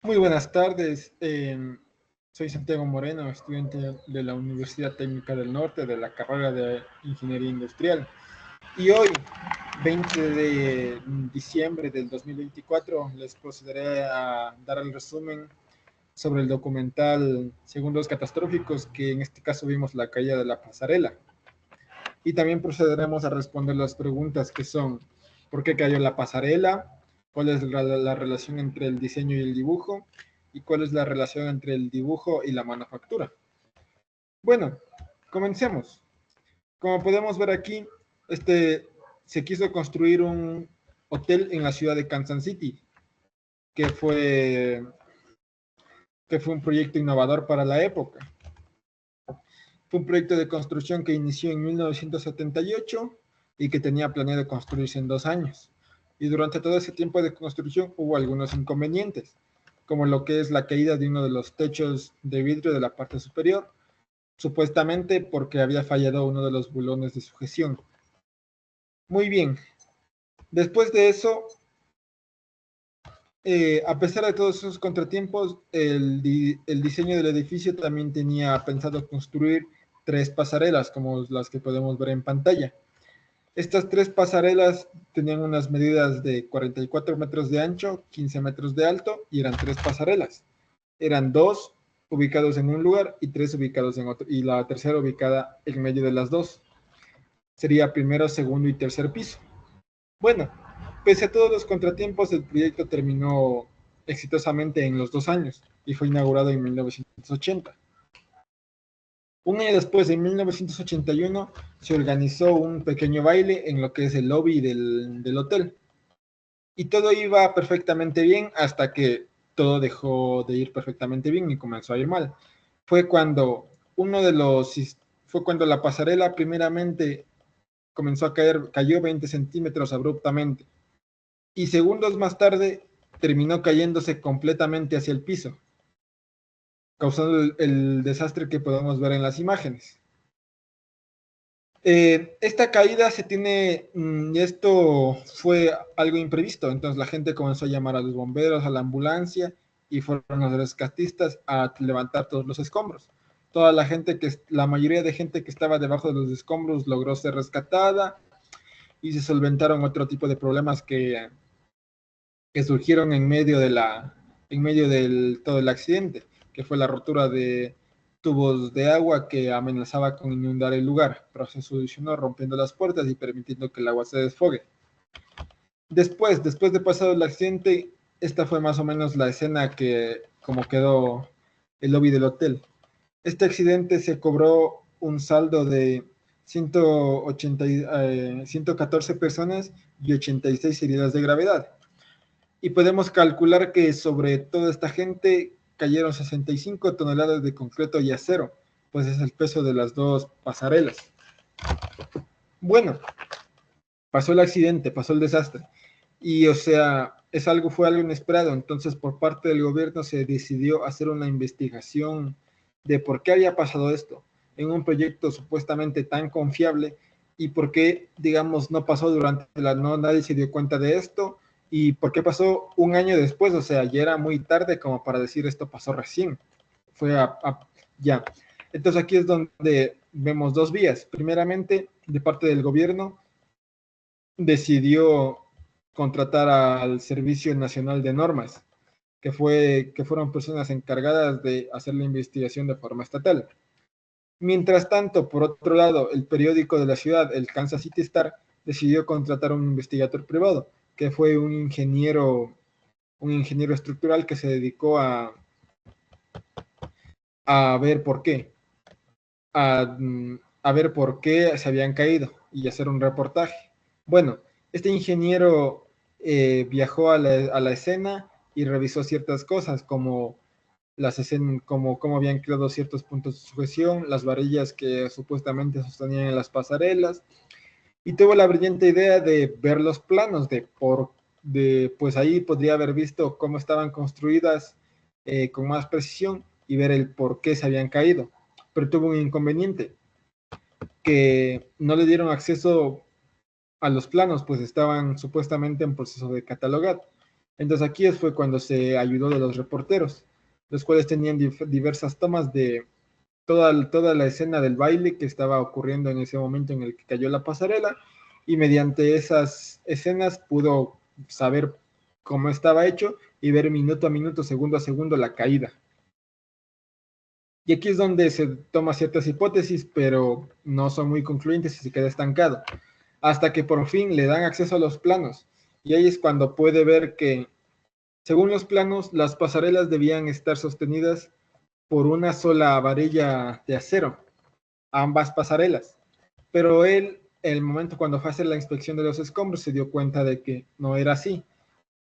Muy buenas tardes. Soy Santiago Moreno, estudiante de la Universidad Técnica del Norte de la carrera de Ingeniería Industrial. Y hoy, 20 de diciembre del 2024, les procederé a dar el resumen sobre el documental Segundos Catastróficos, que en este caso vimos la caída de la pasarela. Y también procederemos a responder las preguntas que son: ¿por qué cayó la pasarela? ¿Cuál es la relación entre el diseño y el dibujo? ¿Y cuál es la relación entre el dibujo y la manufactura? Bueno, comencemos. Como podemos ver aquí, se quiso construir un hotel en la ciudad de Kansas City, que fue, que fue un proyecto innovador para la época. Fue un proyecto de construcción que inició en 1978 y que tenía planeado construirse en 2 años. Y durante todo ese tiempo de construcción hubo algunos inconvenientes, como lo que es la caída de uno de los techos de vidrio de la parte superior, supuestamente porque había fallado uno de los bulones de sujeción. Muy bien, después de eso, a pesar de todos esos contratiempos, el diseño del edificio también tenía pensado construir 3 pasarelas, como las que podemos ver en pantalla. Estas 3 pasarelas tenían unas medidas de 44 metros de ancho, 15 metros de alto, y eran 3 pasarelas. Eran 2 ubicados en un lugar y 3 ubicados en otro, y la tercera ubicada en medio de las dos. Sería primero, segundo y tercer piso. Bueno, pese a todos los contratiempos, el proyecto terminó exitosamente en los 2 años y fue inaugurado en 1980. Un año después, en 1981, se organizó un pequeño baile en lo que es el lobby del hotel. Y todo iba perfectamente bien hasta que todo dejó de ir perfectamente bien y comenzó a ir mal. Fue cuando uno de los, fue cuando la pasarela primeramente comenzó a caer, cayó 20 centímetros abruptamente. Y segundos más tarde terminó cayéndose completamente hacia el piso, causando el desastre que podemos ver en las imágenes. Esta caída se tiene, esto fue algo imprevisto, entonces la gente comenzó a llamar a los bomberos, a la ambulancia, y fueron los rescatistas a levantar todos los escombros. Toda la gente la mayoría de gente que estaba debajo de los escombros logró ser rescatada y se solventaron otro tipo de problemas que surgieron en medio del todo el accidente, que fue la rotura de tubos de agua que amenazaba con inundar el lugar, pero se solucionó rompiendo las puertas y permitiendo que el agua se desfogue. Después de pasado el accidente, esta fue más o menos la escena que como quedó el lobby del hotel. Este accidente se cobró un saldo de 114 personas y 86 heridas de gravedad. Y podemos calcular que sobre toda esta gente cayeron 65 toneladas de concreto y acero, pues es el peso de las 2 pasarelas. Bueno, pasó el accidente, pasó el desastre, y o sea, fue algo inesperado. Entonces por parte del gobierno se decidió hacer una investigación de por qué había pasado esto en un proyecto supuestamente tan confiable, y por qué, digamos, no pasó nadie se dio cuenta de esto, y por qué pasó un año después. O sea, ya era muy tarde como para decir esto pasó recién, fue ya. Entonces aquí es donde vemos dos vías. Primeramente, de parte del gobierno, decidió contratar al Servicio Nacional de Normas, que fueron personas encargadas de hacer la investigación de forma estatal. Mientras tanto, por otro lado, el periódico de la ciudad, el Kansas City Star, decidió contratar a un investigador privado, que fue un ingeniero estructural que se dedicó a ver por qué, a, a ver por qué se habían caído y hacer un reportaje. Bueno, este ingeniero viajó a la escena y revisó ciertas cosas como las escenas, como cómo habían creado ciertos puntos de sujeción, las varillas que supuestamente sostenían en las pasarelas, y tuvo la brillante idea de ver los planos pues ahí podría haber visto cómo estaban construidas con más precisión y ver el por qué se habían caído. Pero tuvo un inconveniente, que no le dieron acceso a los planos, pues estaban supuestamente en proceso de catalogar. Entonces aquí fue cuando se ayudó de los reporteros, los cuales tenían diversas tomas de toda la escena del baile que estaba ocurriendo en ese momento en el que cayó la pasarela, y mediante esas escenas pudo saber cómo estaba hecho y ver minuto a minuto, segundo a segundo la caída. Y aquí es donde se toma ciertas hipótesis, pero no son muy concluyentes y se queda estancado, hasta que por fin le dan acceso a los planos. Y ahí es cuando puede ver que, según los planos, las pasarelas debían estar sostenidas por una sola varilla de acero, ambas pasarelas. Pero él, el momento cuando fue a hacer la inspección de los escombros, se dio cuenta de que no era así,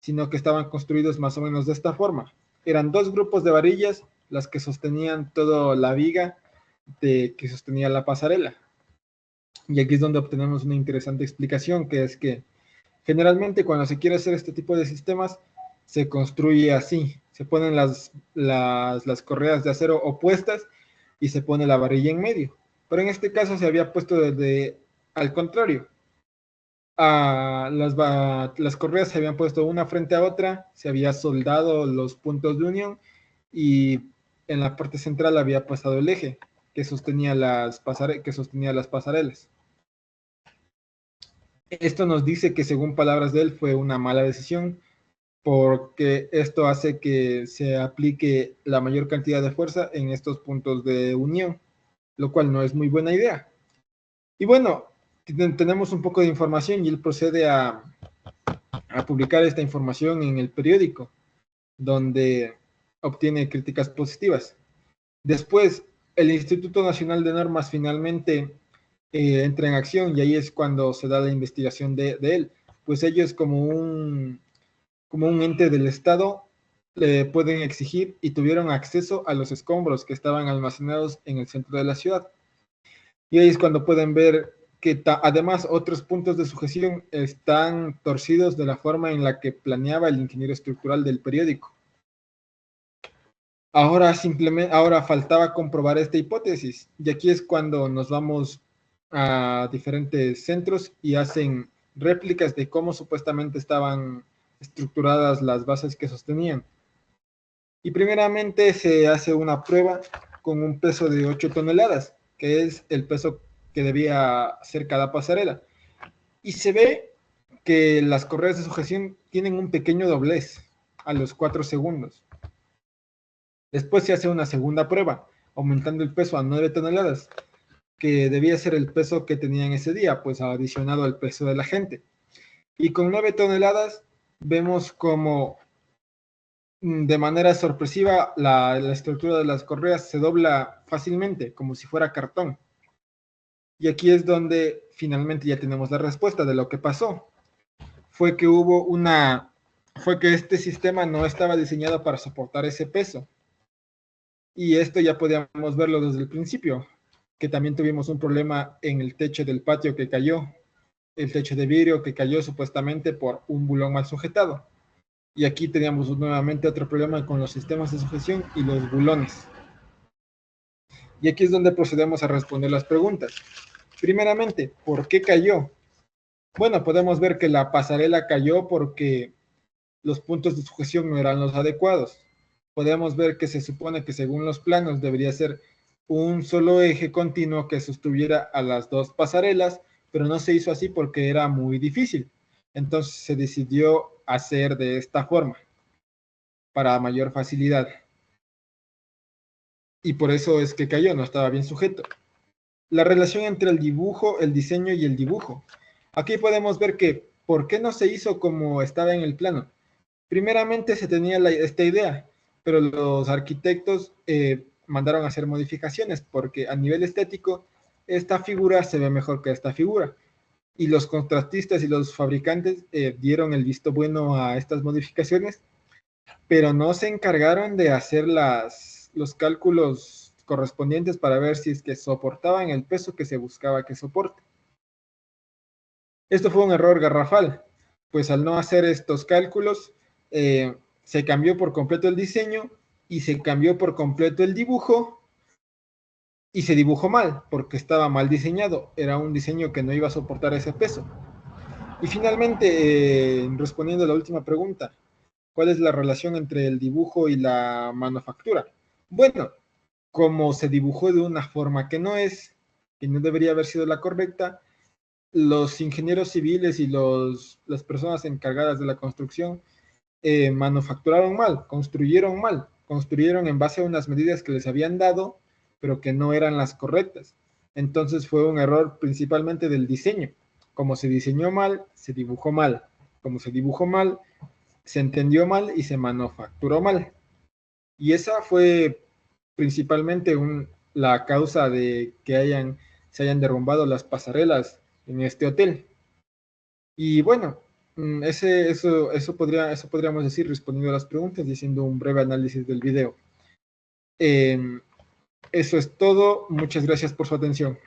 sino que estaban construidos más o menos de esta forma. Eran dos grupos de varillas las que sostenían toda la viga que sostenía la pasarela. Y aquí es donde obtenemos una interesante explicación, que es que generalmente cuando se quiere hacer este tipo de sistemas, se construye así. Se ponen las correas de acero opuestas y se pone la varilla en medio. Pero en este caso se había puesto desde al contrario. Las correas se habían puesto una frente a otra, se había soldado los puntos de unión y en la parte central había pasado el eje que sostenía que sostenía las pasarelas. Esto nos dice que, según palabras de él, fue una mala decisión, porque esto hace que se aplique la mayor cantidad de fuerza en estos puntos de unión, lo cual no es muy buena idea. Y bueno, tenemos un poco de información y él procede a publicar esta información en el periódico, donde obtiene críticas positivas. Después, el Instituto Nacional de Normas finalmente entra en acción, y ahí es cuando se da la investigación de él, pues ellos como un ente del Estado le pueden exigir y tuvieron acceso a los escombros que estaban almacenados en el centro de la ciudad. Y ahí es cuando pueden ver que además otros puntos de sujeción están torcidos de la forma en la que planeaba el ingeniero estructural del periódico. Ahora faltaba comprobar esta hipótesis, y aquí es cuando nos vamos a diferentes centros y hacen réplicas de cómo supuestamente estaban estructuradas las bases que sostenían. Y primeramente se hace una prueba con un peso de 8 toneladas, que es el peso que debía ser cada pasarela. Y se ve que las correas de sujeción tienen un pequeño doblez a los 4 segundos. Después se hace una segunda prueba, aumentando el peso a 9 toneladas, que debía ser el peso que tenían ese día, pues adicionado al peso de la gente. Y con 9 toneladas vemos como de manera sorpresiva la estructura de las correas se dobla fácilmente, como si fuera cartón. Y aquí es donde finalmente ya tenemos la respuesta de lo que pasó. Fue que este sistema no estaba diseñado para soportar ese peso. Y esto ya podíamos verlo desde el principio, que también tuvimos un problema en el techo del patio que cayó, el techo de vidrio que cayó supuestamente por un bulón mal sujetado. Y aquí teníamos nuevamente otro problema con los sistemas de sujeción y los bulones. Y aquí es donde procedemos a responder las preguntas. Primeramente, ¿por qué cayó? Bueno, podemos ver que la pasarela cayó porque los puntos de sujeción no eran los adecuados. Podemos ver que se supone que, según los planos, debería ser un solo eje continuo que sostuviera a las dos pasarelas, pero no se hizo así porque era muy difícil. Entonces se decidió hacer de esta forma para mayor facilidad. Y por eso es que cayó, no estaba bien sujeto. La relación entre el dibujo, el diseño y el dibujo. Aquí podemos ver que, ¿por qué no se hizo como estaba en el plano? Primeramente se tenía esta idea, pero los arquitectos mandaron a hacer modificaciones porque, a nivel estético, esta figura se ve mejor que esta figura. Y los contratistas y los fabricantes dieron el visto bueno a estas modificaciones, pero no se encargaron de hacer los cálculos correspondientes para ver si es que soportaban el peso que se buscaba que soporte. Esto fue un error garrafal, pues al no hacer estos cálculos, se cambió por completo el diseño y se cambió por completo el dibujo, y se dibujó mal porque estaba mal diseñado. Era un diseño que no iba a soportar ese peso. Y finalmente, respondiendo a la última pregunta, ¿Cuál es la relación entre el dibujo y la manufactura? Bueno, como se dibujó de una forma que no debería haber sido la correcta, los ingenieros civiles y las personas encargadas de la construcción manufacturaron mal, construyeron en base a unas medidas que les habían dado, pero que no eran las correctas. Entonces fue un error principalmente del diseño. Como se diseñó mal, se dibujó mal. Como se dibujó mal, se entendió mal y se manufacturó mal. Y esa fue principalmente la causa de que se hayan derrumbado las pasarelas en este hotel. Y bueno, eso podríamos decir respondiendo a las preguntas, diciendo un breve análisis del video. Eso es todo. Muchas gracias por su atención.